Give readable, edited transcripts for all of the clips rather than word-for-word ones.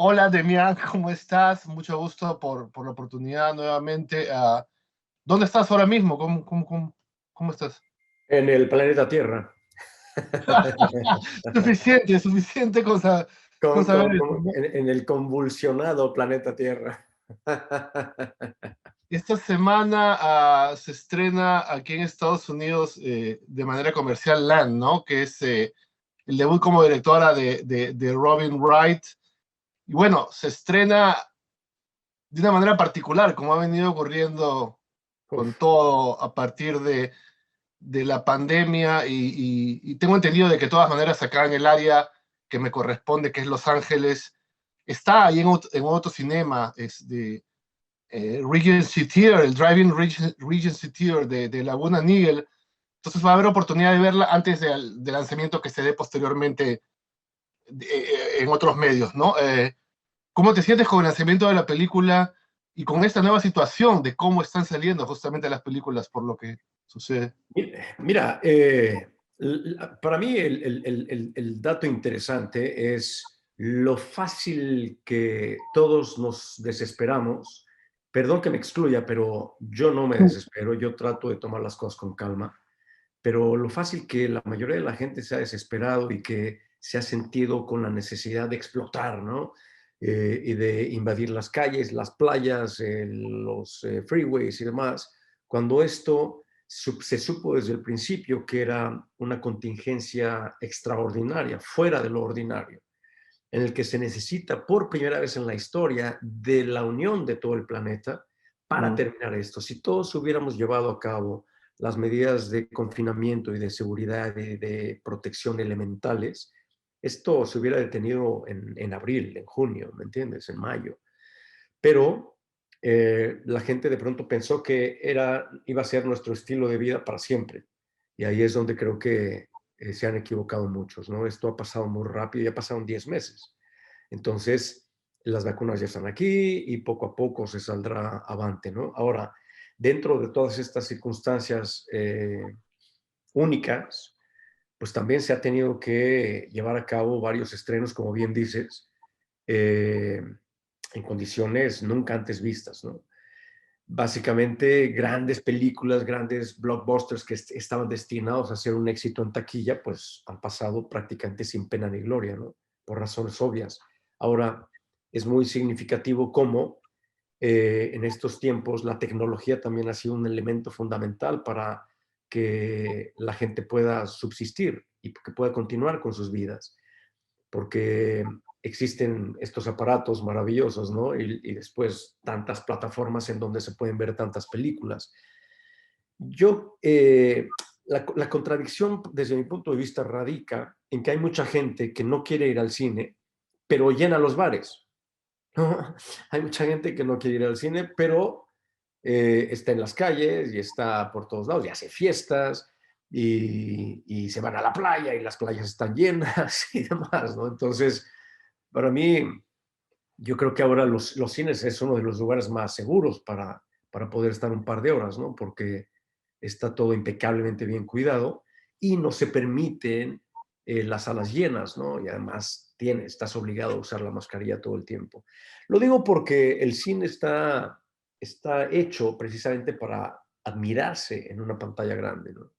Hola, Demián, ¿cómo estás? Mucho gusto por la oportunidad nuevamente. ¿Dónde estás ahora mismo? ¿Cómo estás? En el planeta Tierra. Suficiente con saber eso, ¿no? En el convulsionado planeta Tierra. Esta semana se estrena aquí en Estados Unidos de manera comercial Land, ¿no? Que es el debut como directora de Robin Wright. Y bueno, se estrena de una manera particular, como ha venido ocurriendo con Uf, todo a partir de la pandemia y tengo entendido de que de todas maneras acá en el área que me corresponde, que es Los Ángeles, está ahí en otro cinema, es de Regency Theater, el Driving Regency Theater de Laguna Niguel. Entonces va a haber oportunidad de verla antes del lanzamiento que se dé posteriormente en otros medios, ¿no? ¿Cómo te sientes con el lanzamiento de la película y con esta nueva situación de cómo están saliendo justamente las películas por lo que sucede? Mira, para mí el dato interesante es lo fácil que todos nos desesperamos. Perdón que me excluya, pero yo no me desespero, yo trato de tomar las cosas con calma, pero lo fácil que la mayoría de la gente se ha desesperado y que se ha sentido con la necesidad de explotar, ¿no? Y de invadir las calles, las playas, los freeways y demás, cuando esto se supo desde el principio que era una contingencia extraordinaria, fuera de lo ordinario, en el que se necesita por primera vez en la historia de la unión de todo el planeta para Mm. terminar esto. Si todos hubiéramos llevado a cabo las medidas de confinamiento y de seguridad y de protección elementales, esto se hubiera detenido en abril, en junio, ¿me entiendes? En mayo. Pero la gente de pronto pensó que iba a ser nuestro estilo de vida para siempre. Y ahí es donde creo que se han equivocado muchos, ¿no? Esto ha pasado muy rápido, ya pasaron 10 meses. Entonces, las vacunas ya están aquí y poco a poco se saldrá avante, ¿no? Ahora, dentro de todas estas circunstancias únicas, pues también se ha tenido que llevar a cabo varios estrenos, como bien dices, eh, en condiciones nunca antes vistas, ¿no? Básicamente, grandes películas, grandes blockbusters que estaban destinados a ser un éxito en taquilla, pues han pasado prácticamente sin pena ni gloria, ¿no? Por razones obvias. Ahora, es muy significativo cómo en estos tiempos la tecnología también ha sido un elemento fundamental para que la gente pueda subsistir y que pueda continuar con sus vidas, porque existen estos aparatos maravillosos, ¿no? Y después tantas plataformas en donde se pueden ver tantas películas. Yo, la contradicción desde mi punto de vista radica en que hay mucha gente que no quiere ir al cine, pero llena los bares. ¿No? Hay mucha gente que no quiere ir al cine, pero está en las calles y está por todos lados y hace fiestas y se van a la playa y las playas están llenas y demás, ¿no? Entonces, para mí, yo creo que ahora los cines es uno de los lugares más seguros para poder estar un par de horas, ¿no? Porque está todo impecablemente bien cuidado y no se permiten las salas llenas, ¿no? Y además estás obligado a usar la mascarilla todo el tiempo. Lo digo porque el cine está hecho precisamente para admirarse en una pantalla grande, ¿no?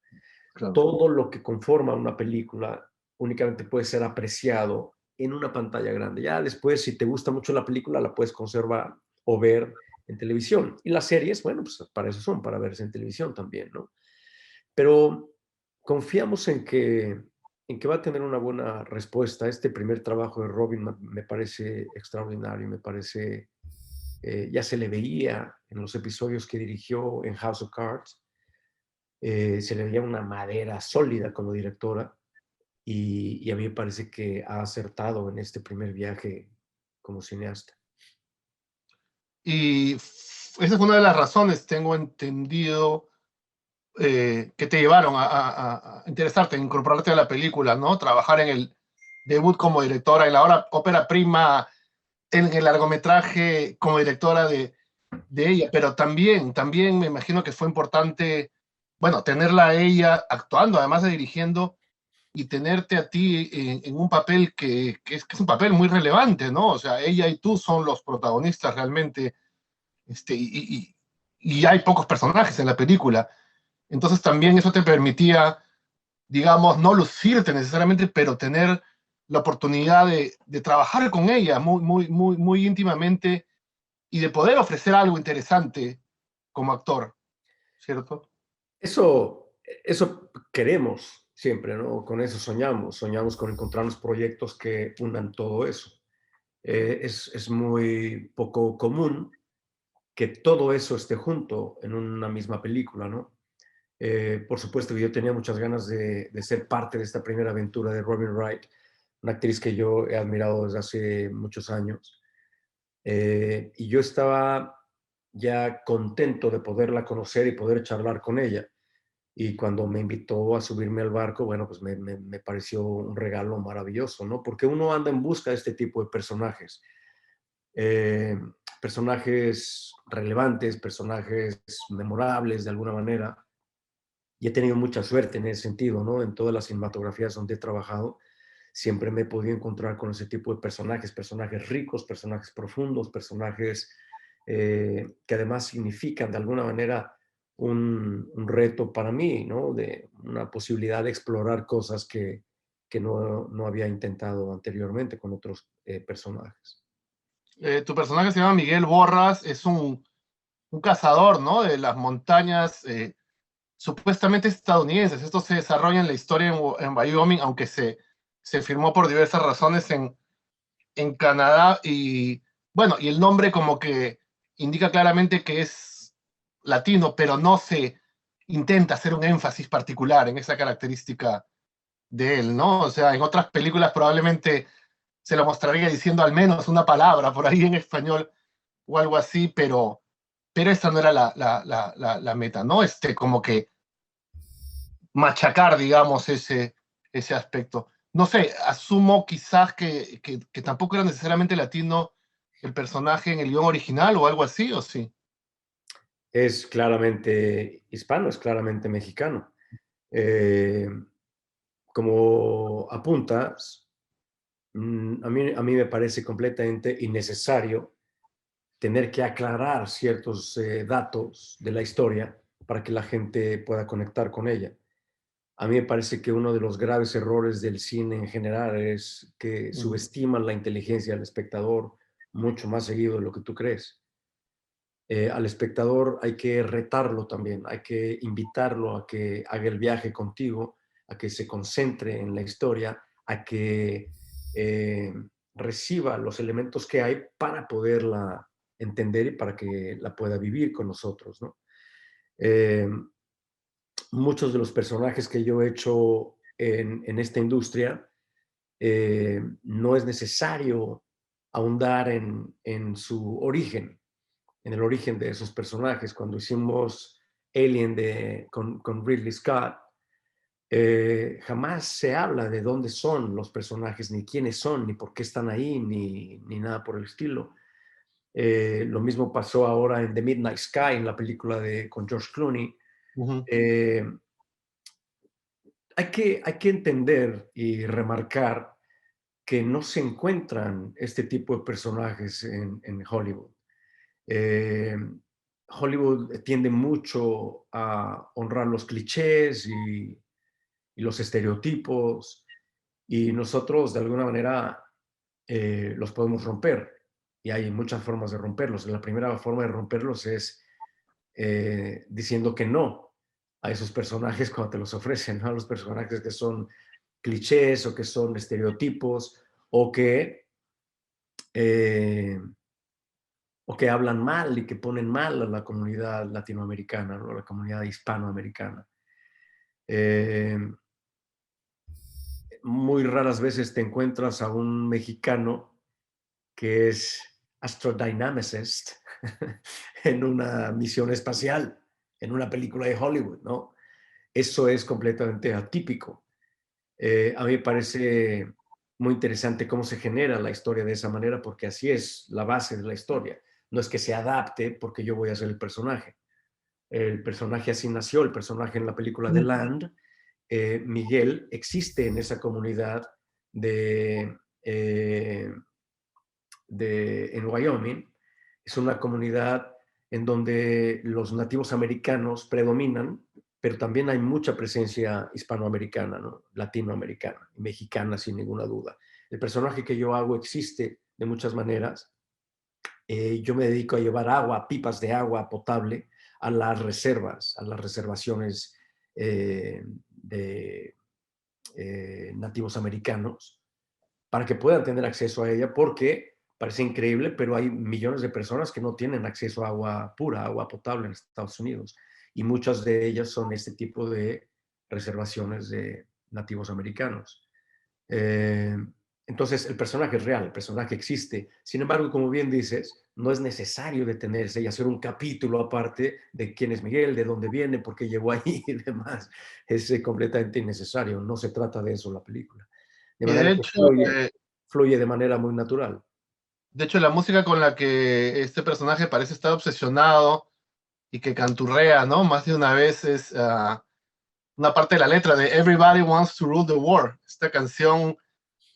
Claro. Todo lo que conforma una película únicamente puede ser apreciado en una pantalla grande. Ya después, si te gusta mucho la película, la puedes conservar o ver en televisión. Y las series, bueno, pues para eso son, para verse en televisión también, ¿no? Pero confiamos en que va a tener una buena respuesta. Este primer trabajo de Robin me parece extraordinario, me parece, ya se le veía en los episodios que dirigió en House of Cards, se le veía una madera sólida como directora y a mí me parece que ha acertado en este primer viaje como cineasta. Y esa es una de las razones, tengo entendido, que te llevaron a interesarte, a incorporarte a la película, ¿no? Trabajar en el debut como directora, en la ópera prima, en el largometraje como directora de ella, pero también me imagino que fue importante, bueno, tenerla a ella actuando, además de dirigiendo, y tenerte a ti en un papel que es un papel muy relevante, ¿no? O sea, ella y tú son los protagonistas realmente, y hay pocos personajes en la película. Entonces también eso te permitía, digamos, no lucirte necesariamente, pero tener la oportunidad de trabajar con ella muy íntimamente y de poder ofrecer algo interesante como actor, ¿cierto? Eso queremos siempre, ¿no? Con eso soñamos. Soñamos con encontrar los proyectos que unan todo eso. Es muy poco común que todo eso esté junto en una misma película, ¿no? Por supuesto que yo tenía muchas ganas de ser parte de esta primera aventura de Robin Wright, una actriz que yo he admirado desde hace muchos años. Y yo estaba ya contento de poderla conocer y poder charlar con ella. Y cuando me invitó a subirme al barco, bueno, pues me pareció un regalo maravilloso, ¿no? Porque uno anda en busca de este tipo de personajes. Eh, Personajes relevantes, personajes memorables de alguna manera. Y he tenido mucha suerte en ese sentido, ¿no? En todas las cinematografías donde he trabajado, siempre me he podido encontrar con ese tipo de personajes, personajes ricos, personajes profundos, personajes que además significan de alguna manera un reto para mí, ¿no? De una posibilidad de explorar cosas que no había intentado anteriormente con otros personajes. Tu personaje se llama Miguel Borras, es un cazador, ¿no? De las montañas supuestamente estadounidenses. Esto se desarrolla en la historia en Wyoming, aunque se firmó por diversas razones en Canadá. Y bueno, y el nombre como que indica claramente que es latino, pero no se intenta hacer un énfasis particular en esa característica de él, ¿no? O sea, en otras películas probablemente se lo mostraría diciendo al menos una palabra por ahí en español o algo así, pero esa no era la meta, ¿no? Como que machacar, digamos, ese aspecto. No sé, asumo quizás que tampoco era necesariamente latino el personaje en el guión original o algo así, ¿o sí? Es claramente hispano, es claramente mexicano. Eh, Como apuntas, a mí me parece completamente innecesario tener que aclarar ciertos datos de la historia para que la gente pueda conectar con ella. A mí me parece que uno de los graves errores del cine en general es que Mm. subestiman la inteligencia del espectador mucho más seguido de lo que tú crees. Al espectador hay que retarlo también, hay que invitarlo a que haga el viaje contigo, a que se concentre en la historia, a que eh, reciba los elementos que hay para poderla entender y para que la pueda vivir con nosotros, ¿no? Eh, Muchos de los personajes que yo he hecho en esta industria, no es necesario ahondar en su origen, en el origen de esos personajes. Cuando hicimos Alien con Ridley Scott, jamás se habla de dónde son los personajes, ni quiénes son, ni por qué están ahí, ni nada por el estilo. Lo mismo pasó ahora en The Midnight Sky, en la película con George Clooney. Ujú. Eh, hay que entender y remarcar que no se encuentran este tipo de personajes en Hollywood. Eh, Hollywood tiende mucho a honrar los clichés y los estereotipos, y nosotros de alguna manera los podemos romper, y hay muchas formas de romperlos. La primera forma de romperlos es diciendo que no a esos personajes cuando te los ofrecen, ¿no? A los personajes que son clichés o que son estereotipos o que eh, o que hablan mal y que ponen mal a la comunidad latinoamericana, ¿no? A la comunidad hispanoamericana. Eh, Muy raras veces te encuentras a un mexicano que es astrodynamicist en una misión espacial, en una película de Hollywood, ¿no? Eso es completamente atípico. A mí me parece muy interesante cómo se genera la historia de esa manera, porque así es la base de la historia. No es que se adapte porque yo voy a ser el personaje. El personaje así nació, el personaje en la película The Land Miguel existe en esa comunidad de, en Wyoming. Es una comunidad en donde los nativos americanos predominan, pero también hay mucha presencia hispanoamericana, ¿no? Latinoamericana y mexicana, sin ninguna duda. El personaje que yo hago existe de muchas maneras. Yo me dedico a llevar agua, pipas de agua potable a las reservas, a las reservaciones de nativos americanos, para que puedan tener acceso a ella, porque parece increíble, pero hay millones de personas que no tienen acceso a agua pura, agua potable en Estados Unidos, y muchas de ellas son este tipo de reservaciones de nativos americanos. Entonces, el personaje es real, el personaje existe. Sin embargo, como bien dices, no es necesario detenerse y hacer un capítulo aparte de quién es Miguel, de dónde viene, por qué llegó ahí y demás. Es completamente innecesario. No se trata de eso la película. De Y manera que fluye de manera muy natural. de hecho, la música con la que este personaje parece estar obsesionado y que canturrea, ¿no? Más de una vez es una parte de la letra de Everybody Wants to Rule the World, esta canción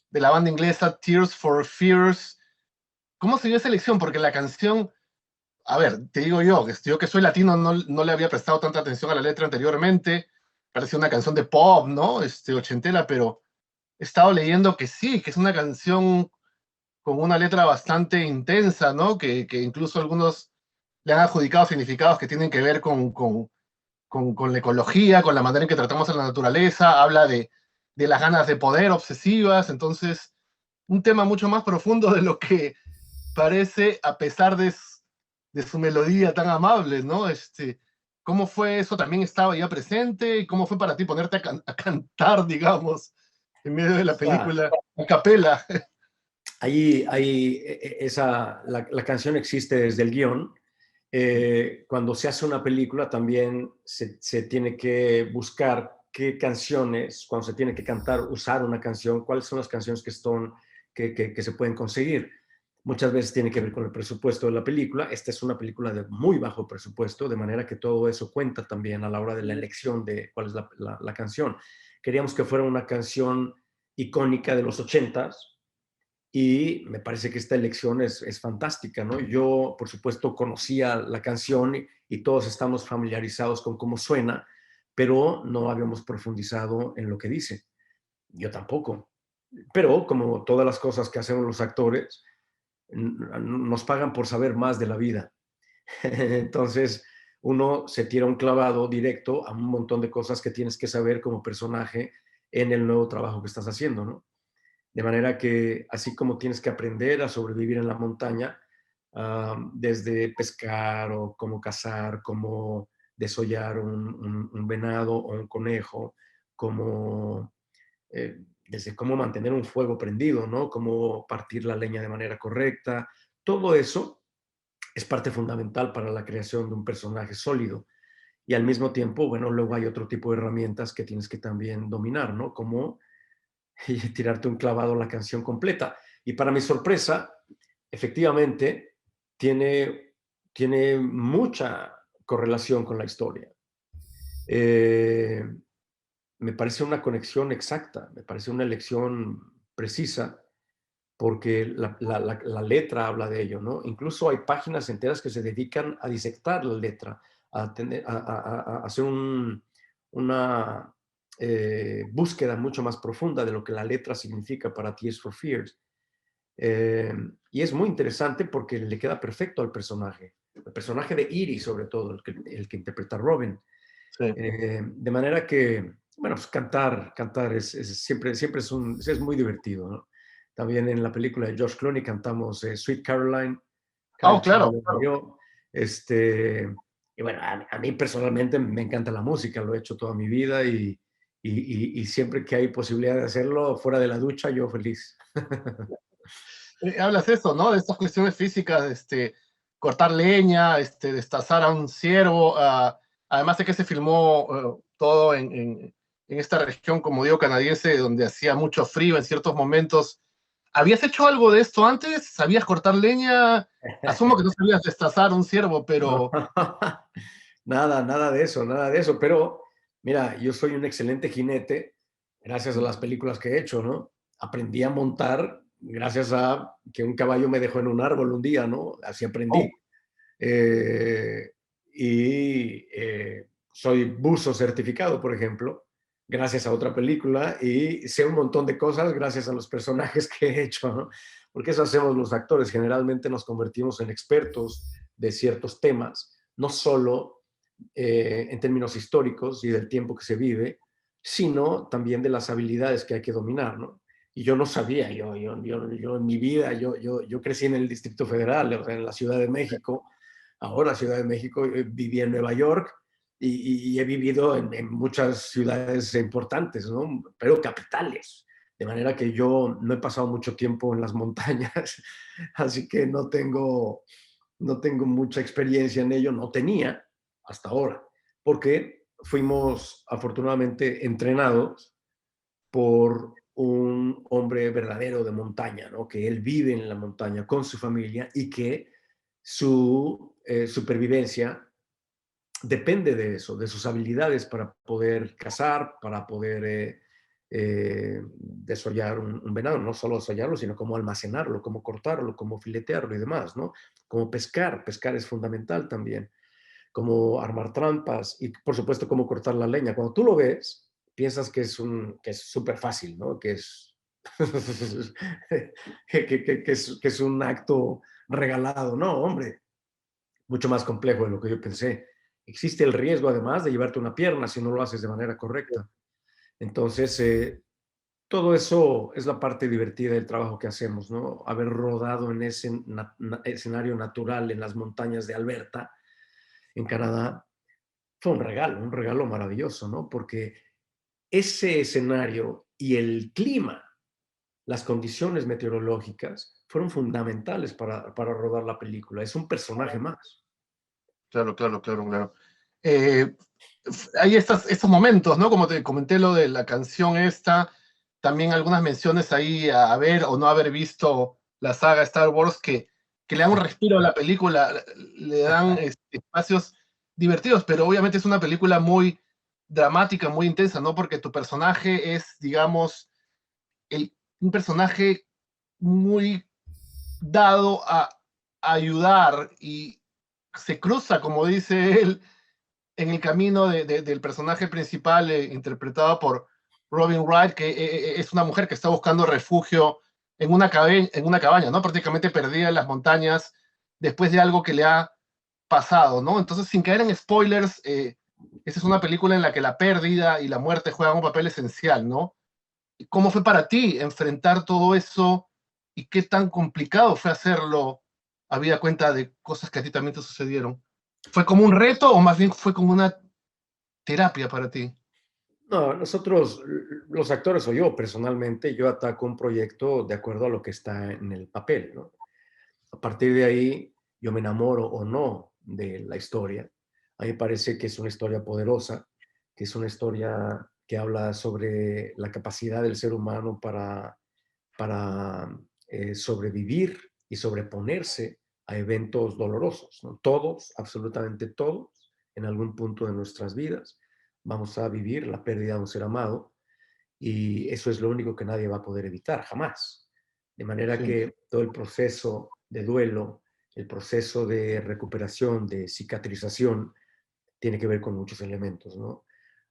de la banda inglesa Tears for Fears. ¿Cómo se dio esa elección? Porque la canción, a ver, te digo yo que soy latino, no le había prestado tanta atención a la letra anteriormente, parecía una canción de pop, ¿no? Ochentera, pero he estado leyendo que sí, que es una canción con una letra bastante intensa, ¿no? Que incluso algunos le han adjudicado significados que tienen que ver con la ecología, con la manera en que tratamos a la naturaleza, habla de las ganas de poder obsesivas, entonces un tema mucho más profundo de lo que parece a pesar de su melodía tan amable, ¿no? ¿Cómo fue eso? ¿También estaba ya presente? ¿Y cómo fue para ti ponerte a cantar, digamos, en medio de la película, a capela? Ahí la canción existe desde el guión. Cuando se hace una película también se tiene que buscar qué canciones, cuando se tiene que cantar, usar una canción, cuáles son las canciones que se pueden conseguir. Muchas veces tiene que ver con el presupuesto de la película. Esta es una película de muy bajo presupuesto, de manera que todo eso cuenta también a la hora de la elección de cuál es la canción. Queríamos que fuera una canción icónica de los 80s, y me parece que esta elección es fantástica, ¿no? Yo, por supuesto, conocía la canción y todos estamos familiarizados con cómo suena, pero no habíamos profundizado en lo que dice. Yo tampoco. Pero como todas las cosas que hacemos los actores, nos pagan por saber más de la vida. Entonces, uno se tira un clavado directo a un montón de cosas que tienes que saber como personaje en el nuevo trabajo que estás haciendo, ¿no? De manera que así como tienes que aprender a sobrevivir en la montaña, desde pescar o cómo cazar, cómo desollar un venado o un conejo, como, desde cómo mantener un fuego prendido, ¿no? Cómo partir la leña de manera correcta. Todo eso es parte fundamental para la creación de un personaje sólido. Y al mismo tiempo, bueno, luego hay otro tipo de herramientas que tienes que también dominar, ¿no? Como y tirarte un clavado a la canción completa. Y para mi sorpresa, efectivamente, tiene mucha correlación con la historia. Me parece una conexión exacta, me parece una elección precisa, porque la letra habla de ello, ¿no? Incluso hay páginas enteras que se dedican a disectar la letra, a hacer una búsqueda mucho más profunda de lo que la letra significa para Tears for Fears. Y es muy interesante porque le queda perfecto al personaje, el personaje de Iris sobre todo, el que interpreta a Robin. Sí. De manera que, bueno, pues cantar siempre es muy divertido, ¿no? También en la película de George Clooney cantamos Sweet Caroline, Oh, Cállate, claro, claro. yo. Y bueno, a mí personalmente me encanta la música, lo he hecho toda mi vida y siempre que hay posibilidad de hacerlo fuera de la ducha, yo feliz. Hablas eso, ¿no? De estas cuestiones físicas, cortar leña, destazar a un ciervo. Además de que se filmó todo en esta región, como digo, canadiense, donde hacía mucho frío en ciertos momentos. ¿Habías hecho algo de esto antes? ¿Sabías cortar leña? Asumo que no sabías destazar un ciervo, pero Nada de eso, pero Mira, yo soy un excelente jinete gracias a las películas que he hecho, ¿no? Aprendí a montar gracias a que un caballo me dejó en un árbol un día, ¿no? Así Oh, aprendí. Eh, Soy buzo certificado, por ejemplo, gracias a otra película, y sé un montón de cosas gracias a los personajes que he hecho, ¿no? Porque eso hacemos los actores, generalmente nos convertimos en expertos de ciertos temas, no solo en términos históricos y del tiempo que se vive, sino también de las habilidades que hay que dominar, ¿no? Y yo no sabía, yo en mi vida, yo crecí en el Distrito Federal, o sea, en la Ciudad de México. Ahora Ciudad de México, viví en Nueva York y he vivido en muchas ciudades importantes, ¿no? Pero capitales. De manera que yo no he pasado mucho tiempo en las montañas, así que no tengo mucha experiencia en ello, no tenía hasta ahora, porque fuimos afortunadamente entrenados por un hombre verdadero de montaña, ¿no? Que él vive en la montaña con su familia y que su supervivencia depende de eso, de sus habilidades para poder cazar, para poder desollar un venado, no solo desollarlo, sino cómo almacenarlo, cómo cortarlo, cómo filetearlo y demás, ¿no? Cómo pescar, pescar es fundamental también, cómo armar trampas y por supuesto cómo cortar la leña. Cuando tú lo ves, piensas que es súper fácil, ¿no? Que es, que es un acto regalado. No, hombre, mucho más complejo de lo que yo pensé. Existe el riesgo, además, de llevarte una pierna si no lo haces de manera correcta. Entonces, todo eso es la parte divertida del trabajo que hacemos, ¿no? Haber rodado en ese escenario natural en las montañas de Alberta, en Canadá, fue un regalo maravilloso, ¿no? Porque ese escenario y el clima, las condiciones meteorológicas, fueron fundamentales para rodar la película. Es un personaje más. claro, claro, claro, claro. Eh, Hay estos momentos, ¿no? Como te comenté lo de la canción esta, también algunas menciones ahí a haber o no haber visto la saga Star Wars que le dan un respiro a la película, le dan espacios divertidos, pero obviamente es una película muy dramática, muy intensa, ¿no? Porque tu personaje es, digamos, un personaje muy dado a ayudar y se cruza, como dice él, en el camino del personaje principal interpretado por Robin Wright, que es una mujer que está buscando refugio en una cabaña, ¿no? Prácticamente perdida en las montañas después de algo que le ha pasado, ¿no? Entonces, sin caer en spoilers, esa es una película en la que la pérdida y la muerte juegan un papel esencial, ¿no? ¿Cómo fue para ti enfrentar todo eso y qué tan complicado fue hacerlo habida cuenta de cosas que a ti también te sucedieron? ¿Fue como un reto o más bien fue como una terapia para ti? No, nosotros, los actores o yo personalmente, yo ataco un proyecto de acuerdo a lo que está en el papel, ¿no? A partir de ahí, yo me enamoro o no de la historia. A mí me parece que es una historia poderosa, que es una historia que habla sobre la capacidad del ser humano para sobrevivir y sobreponerse a eventos dolorosos, ¿no? Todos, absolutamente todos, en algún punto de nuestras vidas, vamos a vivir la pérdida de un ser amado y eso es lo único que nadie va a poder evitar, jamás. De manera Sí, que todo el proceso de duelo, el proceso de recuperación, de cicatrización, tiene que ver con muchos elementos, ¿no?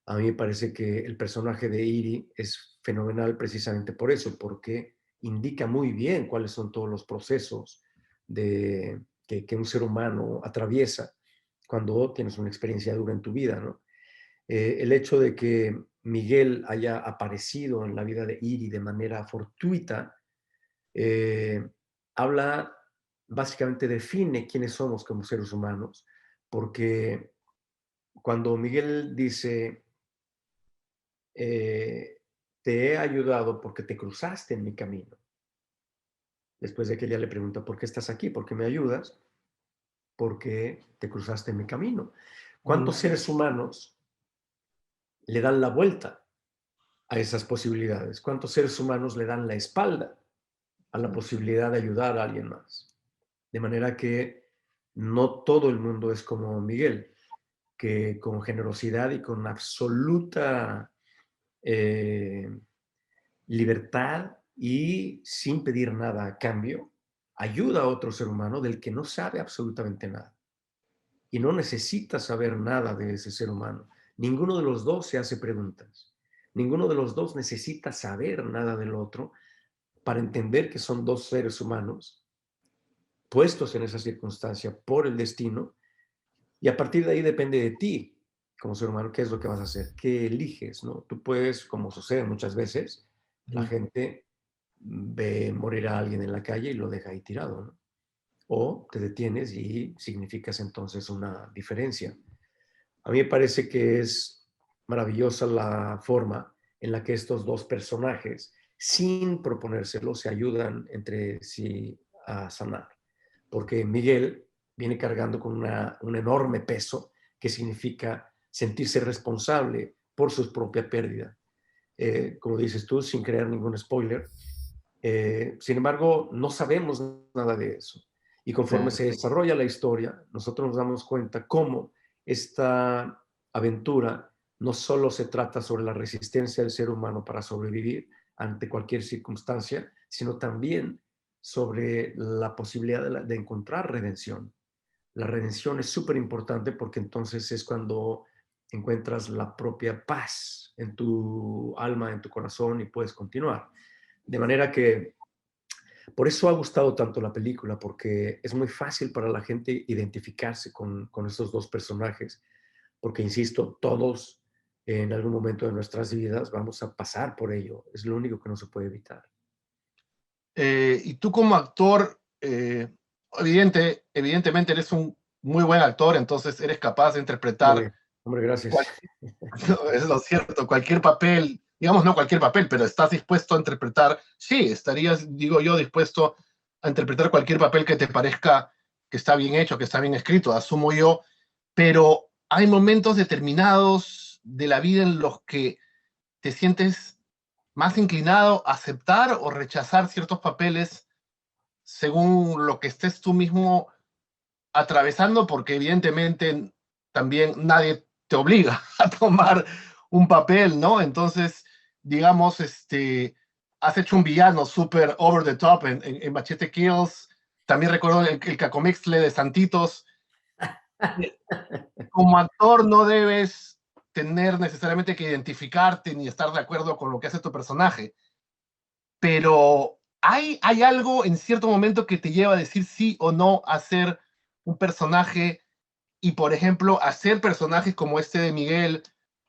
A mí me parece que el personaje de Iri es fenomenal precisamente por eso, porque indica muy bien cuáles son todos los procesos que un ser humano atraviesa cuando tienes una experiencia dura en tu vida, ¿no? El hecho de que Miguel haya aparecido en la vida de Iri de manera fortuita, eh, habla, básicamente define quiénes somos como seres humanos, porque cuando Miguel dice, te he ayudado porque te cruzaste en mi camino, después de que ella le pregunta, ¿por qué estás aquí? ¿Por qué me ayudas? Porque te cruzaste en mi camino. ¿Cuántos seres humanos le dan la vuelta a esas posibilidades? ¿Cuántos seres humanos le dan la espalda a la posibilidad de ayudar a alguien más? De manera que no todo el mundo es como Miguel. que con generosidad y con absoluta libertad y sin pedir nada a cambio, ayuda a otro ser humano del que no sabe absolutamente nada y no necesita saber nada de ese ser humano. Ninguno de los dos se hace preguntas. Ninguno de los dos necesita saber nada del otro para entender que son dos seres humanos puestos en esa circunstancia por el destino, y a partir de ahí depende de ti como ser humano qué es lo que vas a hacer, qué eliges, ¿no? Tú puedes, como sucede muchas veces, la Ujú. gente ve morir a alguien en la calle y lo deja ahí tirado, ¿no? O te detienes y significas entonces una diferencia. A mí me parece que es maravillosa la forma en la que estos dos personajes, sin proponérselo, se ayudan entre sí a sanar. Porque Miguel viene cargando con un enorme peso que significa sentirse responsable por su propia pérdida. Como dices tú, sin crear ningún spoiler. Sin embargo, no sabemos nada de eso. Y Sí. conforme se desarrolla la historia, nosotros nos damos cuenta cómo esta aventura no solo se trata sobre la resistencia del ser humano para sobrevivir ante cualquier circunstancia, sino también sobre la posibilidad de encontrar redención. La redención es súper importante porque entonces es cuando encuentras la propia paz en tu alma, en tu corazón y puedes continuar. De manera que por eso ha gustado tanto la película, porque es muy fácil para la gente identificarse con estos dos personajes, porque, insisto, todos en algún momento de nuestras vidas vamos a pasar por ello. Es lo único que no se puede evitar. Y tú como actor, evidentemente eres un muy buen actor, entonces eres capaz de interpretar, Hombre, hombre, gracias. cual- es lo cierto, cualquier papel, digamos no cualquier papel, pero estás dispuesto a interpretar, sí, estarías, digo yo, dispuesto a interpretar cualquier papel que te parezca que está bien hecho, que está bien escrito, asumo yo, pero hay momentos determinados de la vida en los que te sientes más inclinado a aceptar o rechazar ciertos papeles según lo que estés tú mismo atravesando, porque evidentemente también nadie te obliga a tomar un papel, ¿no? Entonces, digamos, has hecho un villano súper over the top en Machete Kills. También recuerdo el Cacomixle de Santitos. Como actor no debes tener necesariamente que identificarte ni estar de acuerdo con lo que hace tu personaje, pero hay algo en cierto momento que te lleva a decir sí o no a ser un personaje y, por ejemplo, hacer personajes como este de Miguel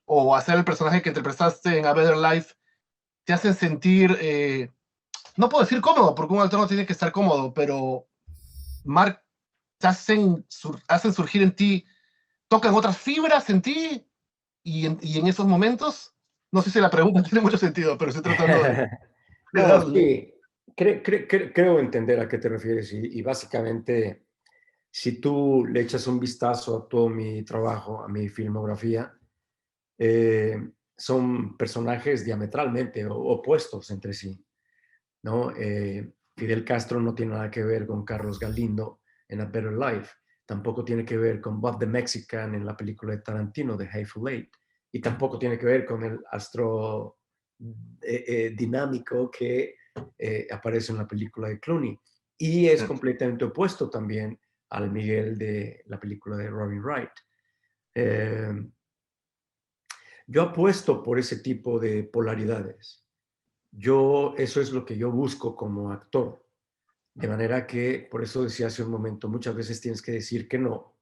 o hacer el personaje que interpretaste en A Better Life, te hacen sentir, no puedo decir cómodo, porque un actor no tiene que estar cómodo, pero Mark, te hacen surgir en ti, tocan otras fibras en ti y en esos momentos, no sé si la pregunta tiene mucho sentido, pero estoy tratando de No, darle. sí, creo entender a qué te refieres y básicamente, si tú le echas un vistazo a todo mi trabajo, a mi filmografía, son personajes diametralmente opuestos entre sí, ¿no? Fidel Castro no tiene nada que ver con Carlos Galindo en A Better Life, tampoco tiene que ver con Bob the Mexican en la película de Tarantino, de Hateful Eight, y tampoco tiene que ver con el astro dinámico que aparece en la película de Clooney. Y es completamente opuesto también al Miguel de la película de Robin Wright. Eh, yo apuesto por ese tipo de polaridades. Eso es lo que yo busco como actor. De manera que, por eso decía hace un momento, muchas veces tienes que decir que no,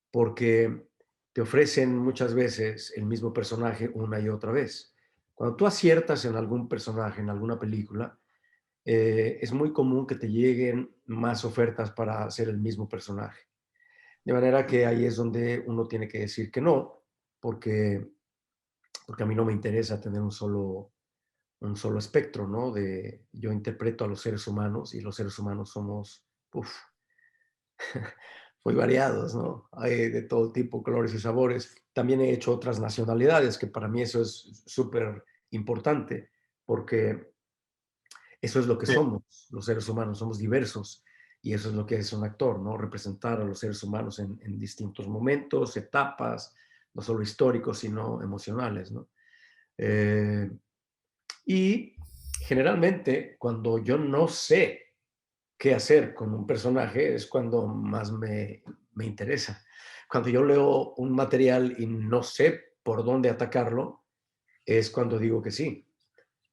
porque te ofrecen muchas veces el mismo personaje una y otra vez. Cuando tú aciertas en algún personaje, en alguna película, es muy común que te lleguen más ofertas para hacer el mismo personaje. De manera que ahí es donde uno tiene que decir que no, porque, porque a mí no me interesa tener un solo espectro, ¿no? Yo interpreto a los seres humanos y los seres humanos somos, uf, muy variados, ¿no? Hay de todo tipo, colores y sabores. También he hecho otras nacionalidades, que para mí eso es súper importante, porque eso es lo que Sí. somos, los seres humanos, somos diversos. Y eso es lo que es un actor, ¿no? Representar a los seres humanos en distintos momentos, etapas, no solo históricos, sino emocionales, ¿no? Eh, y generalmente cuando yo no sé qué hacer con un personaje es cuando más me interesa. Cuando yo leo un material y no sé por dónde atacarlo, es cuando digo que sí,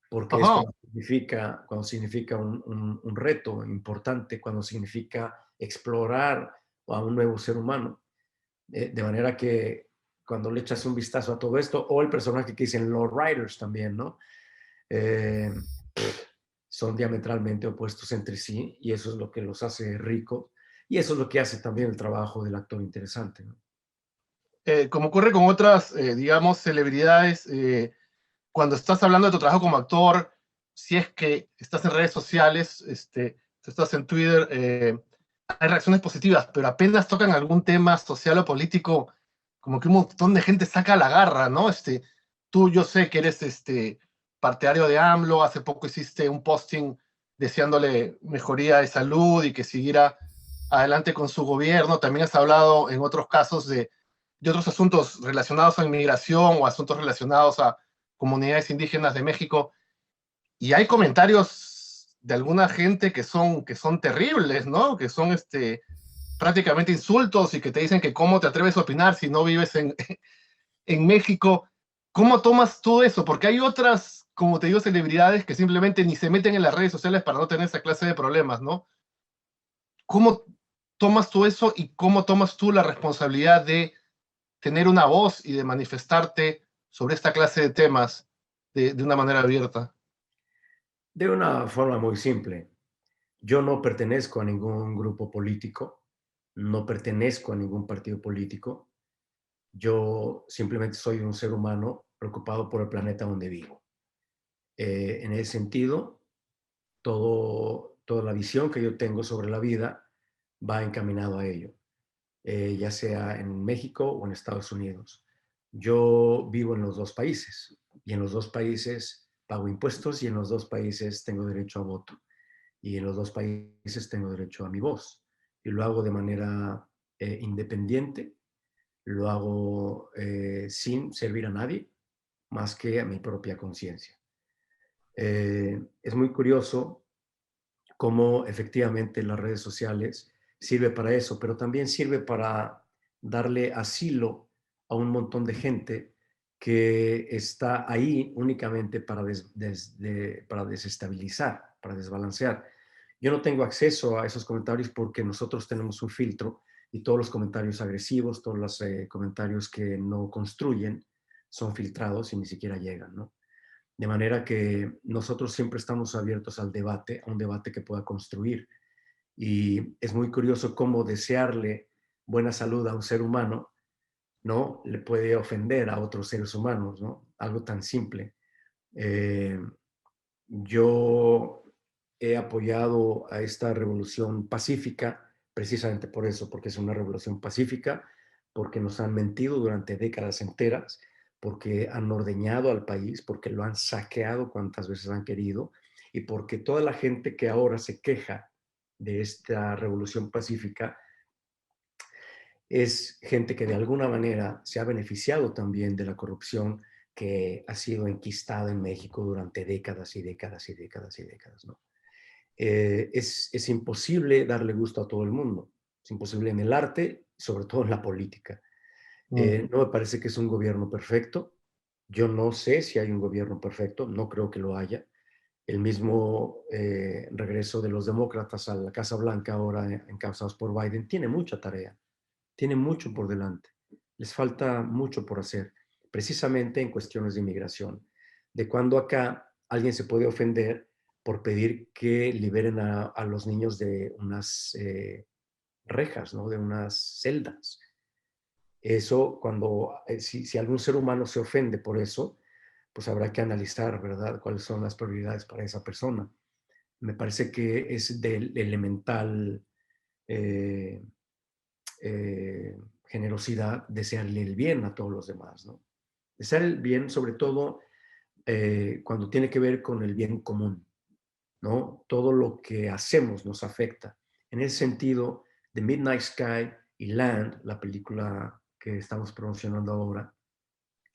porque es Ajá. cuando significa un reto importante, cuando significa explorar a un nuevo ser humano. De manera que cuando le echas un vistazo a todo esto, o el personaje que dicen los writers también, ¿no? Eh, son diametralmente opuestos entre sí y eso es lo que los hace ricos y eso es lo que hace también el trabajo del actor interesante, ¿no? Como ocurre con otras, digamos, celebridades, cuando estás hablando de tu trabajo como actor, si es que estás en redes sociales, si estás en Twitter, hay reacciones positivas, pero apenas tocan algún tema social o político, como que un montón de gente saca la garra, ¿no? Tú, yo sé que eres partidario de AMLO, hace poco hiciste un posting deseándole mejoría de salud y que siguiera adelante con su gobierno. También has hablado en otros casos de otros asuntos relacionados a inmigración o asuntos relacionados a comunidades indígenas de México. Y hay comentarios de alguna gente que son terribles, ¿no? Que son prácticamente insultos y que te dicen que cómo te atreves a opinar si no vives en México. ¿Cómo tomas tú eso? Porque hay otras, como te digo, celebridades que simplemente ni se meten en las redes sociales para no tener esa clase de problemas, ¿no? ¿Cómo tomas tú eso y cómo tomas tú la responsabilidad de tener una voz y de manifestarte sobre esta clase de temas de una manera abierta? De una forma muy simple. Yo no pertenezco a ningún grupo político, no pertenezco a ningún partido político. Yo simplemente soy un ser humano preocupado por el planeta donde vivo. En ese sentido, toda la visión que yo tengo sobre la vida va encaminado a ello, ya sea en México o en Estados Unidos. Yo vivo en los dos países y en los dos países pago impuestos y en los dos países tengo derecho a voto y en los dos países tengo derecho a mi voz y lo hago de manera independiente, lo hago sin servir a nadie más que a mi propia conciencia. Es muy curioso cómo efectivamente las redes sociales sirve para eso, pero también sirve para darle asilo a un montón de gente que está ahí únicamente para desestabilizar, para desbalancear. Yo no tengo acceso a esos comentarios porque nosotros tenemos un filtro y todos los comentarios agresivos, todos los comentarios que no construyen son filtrados y ni siquiera llegan, ¿no? De manera que nosotros siempre estamos abiertos al debate, a un debate que pueda construir. Y es muy curioso cómo desearle buena salud a un ser humano, ¿no? Le puede ofender a otros seres humanos, ¿no? Algo tan simple. Eh, yo he apoyado a esta revolución pacífica precisamente por eso, porque es una revolución pacífica, porque nos han mentido durante décadas enteras, porque han ordeñado al país, porque lo han saqueado cuantas veces han querido y porque toda la gente que ahora se queja de esta revolución pacífica es gente que de alguna manera se ha beneficiado también de la corrupción que ha sido enquistada en México durante décadas y décadas y décadas y décadas, ¿no? Es imposible darle gusto a todo el mundo. Es imposible en el arte, sobre todo en la política. Mm. No me parece que es un gobierno perfecto. Yo no sé si hay un gobierno perfecto, no creo que lo haya. El mismo regreso de los demócratas a la Casa Blanca, ahora encabezados por Biden, tiene mucha tarea, tiene mucho por delante. Les falta mucho por hacer, precisamente en cuestiones de inmigración. De cuando acá alguien se puede ofender por pedir que liberen a los niños de unas rejas, ¿no? De unas celdas. Eso, si algún ser humano se ofende por eso, pues habrá que analizar, ¿verdad?, cuáles son las prioridades para esa persona. Me parece que es de elemental eh, generosidad desearle el bien a todos los demás, ¿no? Desear el bien, sobre todo cuando tiene que ver con el bien común, ¿no? Todo lo que hacemos nos afecta. En ese sentido, The Midnight Sky y Land, la película que estamos promocionando ahora,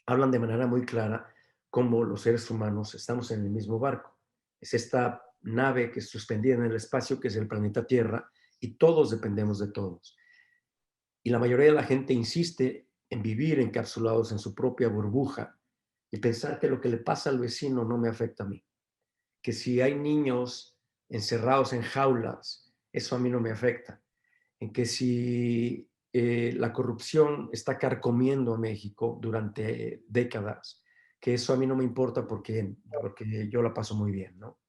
hablan de manera muy clara cómo los seres humanos estamos en el mismo barco. Es esta nave que es suspendida en el espacio, que es el planeta Tierra, y todos dependemos de todos. Y la mayoría de la gente insiste en vivir encapsulados en su propia burbuja y pensar que lo que le pasa al vecino no me afecta a mí. Que si hay niños encerrados en jaulas, eso a mí no me afecta. En que si la corrupción está carcomiendo a México durante décadas, que eso a mí no me importa porque yo la paso muy bien, ¿no?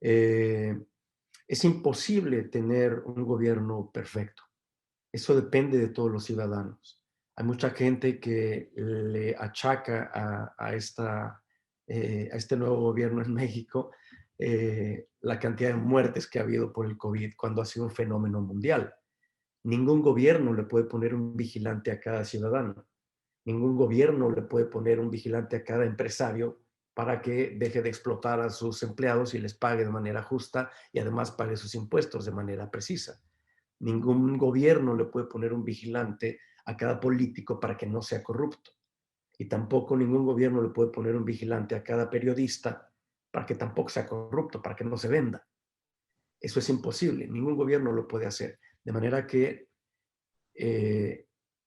Eh, es imposible tener un gobierno perfecto. Eso depende de todos los ciudadanos. Hay mucha gente que le achaca a este nuevo gobierno en México la cantidad de muertes que ha habido por el COVID cuando ha sido un fenómeno mundial. Ningún gobierno le puede poner un vigilante a cada ciudadano. Ningún gobierno le puede poner un vigilante a cada empresario para que deje de explotar a sus empleados y les pague de manera justa y además pague sus impuestos de manera precisa. Ningún gobierno le puede poner un vigilante a cada político para que no sea corrupto. Y tampoco ningún gobierno le puede poner un vigilante a cada periodista para que tampoco sea corrupto, para que no se venda. Eso es imposible, ningún gobierno lo puede hacer. De manera que eh,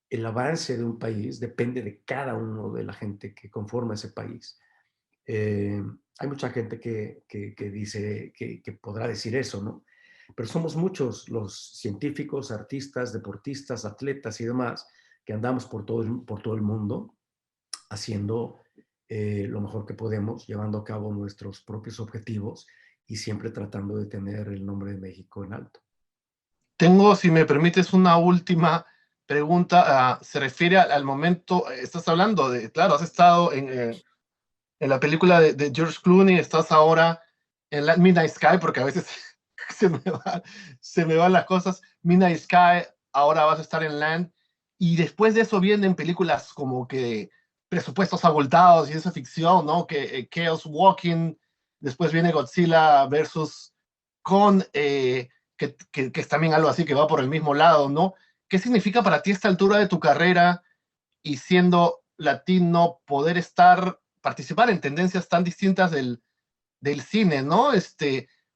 el avance de un país depende de cada uno de la gente que conforma ese país. Eh, hay mucha gente que dice que podrá decir eso, ¿no? Pero somos muchos los científicos, artistas, deportistas, atletas y demás que andamos por todo el mundo haciendo lo mejor que podemos, llevando a cabo nuestros propios objetivos y siempre tratando de tener el nombre de México en alto. Tengo, si me permites, una última pregunta. Se refiere al momento, estás hablando de, claro, has estado en la película de George Clooney, estás ahora en la Midnight Sky, porque a veces se me, va, se me van las cosas. Midnight Sky, ahora vas a estar en Land, y después de eso vienen películas como que presupuestos abultados y esa ficción, ¿no? Que Chaos Walking, después viene Godzilla versus Kong, que es también algo así que va por el mismo lado, ¿no? ¿Qué significa para ti a esta altura de tu carrera y siendo latino poder participar en tendencias tan distintas del cine, ¿no?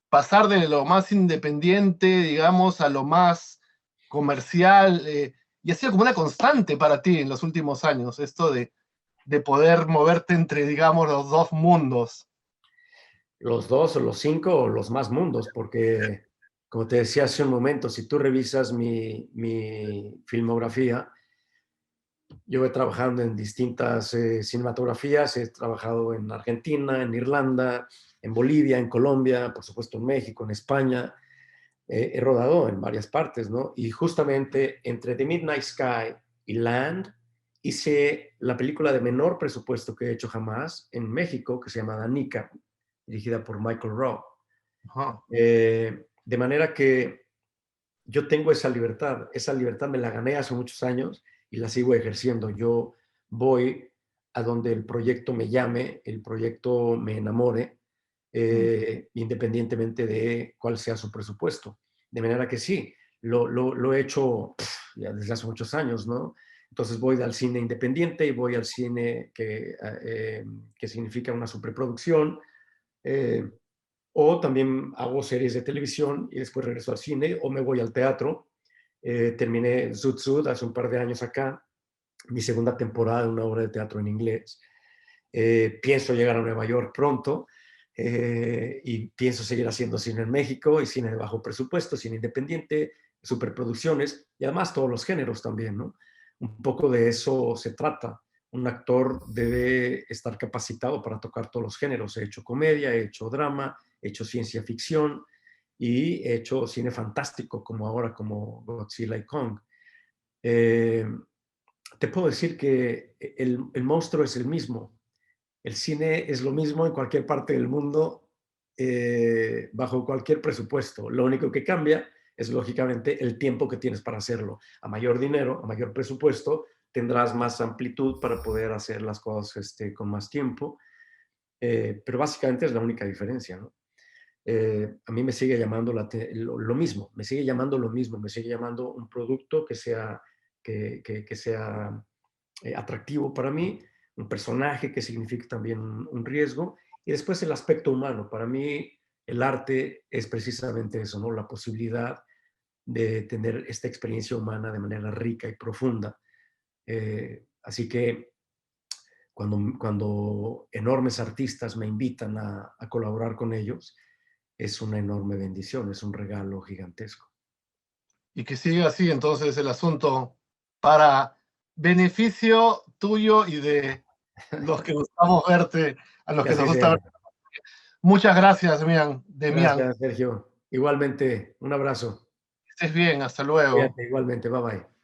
Pasar de lo más independiente, digamos, a lo más comercial, y ha sido como una constante para ti en los últimos años, esto de poder moverte entre, digamos, los dos mundos. Los dos o los cinco o los más mundos, porque como te decía hace un momento, si tú revisas mi filmografía, yo he trabajado en distintas cinematografías, he trabajado en Argentina, en Irlanda, en Bolivia, en Colombia, por supuesto en México, en España, he rodado en varias partes, ¿no? Y justamente entre The Midnight Sky y Land hice la película de menor presupuesto que he hecho jamás en México, que se llama Danica, dirigida por Michael Rowe. Ajá. De manera que yo tengo esa libertad me la gané hace muchos años y la sigo ejerciendo. Yo voy a donde el proyecto me llame, el proyecto me enamore, independientemente de cuál sea su presupuesto. De manera que sí, lo he hecho ya desde hace muchos años, ¿no? Entonces voy al cine independiente y voy al cine que significa una superproducción, eh, o también hago series de televisión y después regreso al cine o me voy al teatro. Terminé Zoot Suit hace un par de años acá, mi segunda temporada de una obra de teatro en inglés. Pienso llegar a Nueva York pronto y pienso seguir haciendo cine en México y cine de bajo presupuesto, cine independiente, superproducciones y además todos los géneros también, ¿no? Un poco de eso se trata. Un actor debe estar capacitado para tocar todos los géneros. He hecho comedia, he hecho drama, he hecho ciencia ficción y he hecho cine fantástico como ahora, como Godzilla y Kong. Eh, te puedo decir que el monstruo es el mismo. El cine es lo mismo en cualquier parte del mundo, bajo cualquier presupuesto. Lo único que cambia es, lógicamente, el tiempo que tienes para hacerlo. A mayor dinero, a mayor presupuesto, tendrás más amplitud para poder hacer las cosas con más tiempo. Pero básicamente es la única diferencia, ¿no? A mí me sigue llamando lo mismo, me sigue llamando lo mismo, me sigue llamando un producto que sea que sea atractivo para mí, un personaje que signifique también un riesgo, y después el aspecto humano. Para mí el arte es precisamente eso, ¿no? La posibilidad de tener esta experiencia humana de manera rica y profunda. Así que cuando enormes artistas me invitan a colaborar con ellos, es una enorme bendición, es un regalo gigantesco. Y que siga así entonces el asunto para beneficio tuyo y de los que gustamos verte, a los Que que nos así gusta sea. verte. Muchas gracias, Demian. Gracias, Sergio. Igualmente, un abrazo. Que estés bien, hasta luego. Cuídate, igualmente. Bye bye.